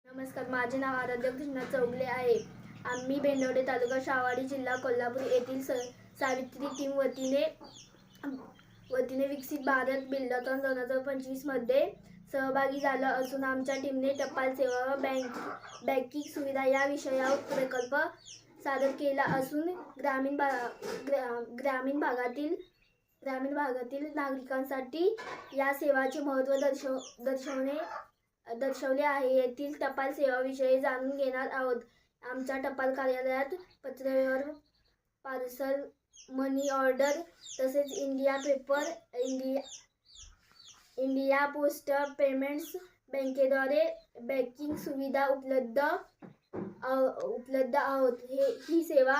नमस्कार, माझे नाव आराध्य कृष्णा चौगले आहे। आम्ही बेंडवडे तालुका शाहवाडी जिल्हा कोल्हापूर येथील सावित्री टीम वतीने विकसित भारत बिल्डाथॉन 2025 मध्ये सहभागी झालो असून आमच्या टीमने टपाल सेवा व बँकिंग सुविधा या विषयावर प्रकल्प सादर केला असून ग्रामीण भागातील नागरिकांसाठी या सेवाचे महत्त्व दर्शवले आहे। येथील टपाल सेवाविषयी जाणून घेणार आहोत। आमच्या टपाल कार्यालयात पत्रव्यवहार, पार्सल, मनी ऑर्डर तसेच इंडिया पोस्ट पेमेंट्स बँकेद्वारे बँकिंग सुविधा उपलब्ध आहोत। ही सेवा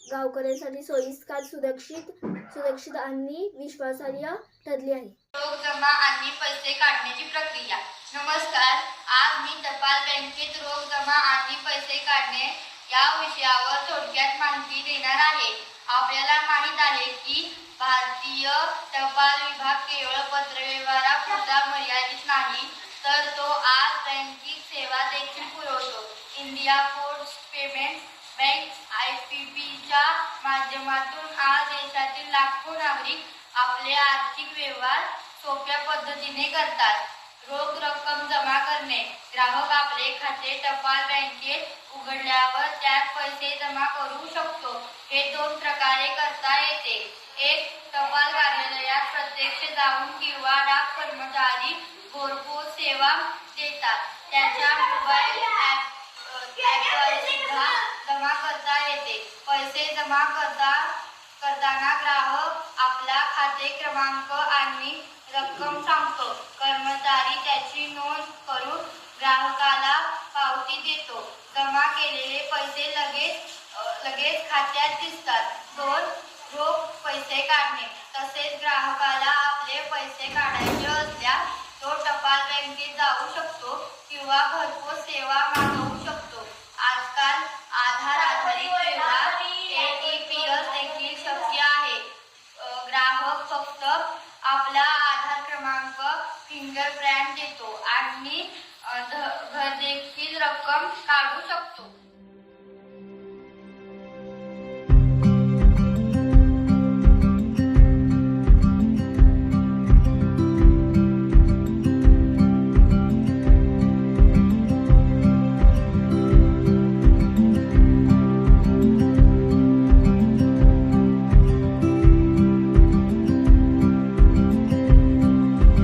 गावकऱ्यांसाठी सोयीस्कर, सुरक्षित आणि विश्वासार्ह ठरली आहे। रोख जमा आणि पैसे काढण्याची प्रक्रिया। नमस्कार, आज मी टपाल बँकेत रोख जमा आणि पैसे काढणे या विषयावर थोडक्यात माहिती देणार आहे। आपल्याला माहित आहे की भारतीय टपाल विभाग केवळ पत्रव्यवहारापुरता मर्यादित नाही, तर तो आज बँकिंग सेवा देखील पुरवतो। इंडिया पोस्ट पेमेंट्स बँक IPBच्या माध्यमातून आज देशातील लाखो नागरिक आपले आर्थिक व्यवहार सोप्या पद्धतीने करतात। रोख रक्कम जमा करणे। ग्राहक आपले खाते टपाल बँकेत उघडल्यावर त्यात पैसे जमा करू शकतो। हे दोन प्रकारे करता येते। एक, टपाल कार्यालयात प्रत्यक्ष जाऊन किंवा डाक कर्मचारी घरपोच सेवा देतात, त्याच्या मोबाईल ॲपद्वारे सुद्धा जमा करता येते। पैसे जमा करताना ग्राहक आपला खाते क्रमांक आणि रक्कम सांगतो। कर्मचारी त्याची नोंद करून ग्राहकाला पावती देतो। जमा केलेले पैसे लगेच खात्यात दिसतात। 2, रोख पैसे काढणे। तसेच ग्राहकाला आपले पैसे काढायचे असल्यास तो टपाल बँकेत जाऊ शकतो किंवा घरपोच सेवा मागवू शकतो। आजकाल आधार आधारित व्यवहार AEPS देखील शक्य आहे। ग्राहक फक्त आपला आधार क्रमांक, फिंगरप्रिंट देतो आणि घरदेखील रक्कम काढू शकतो।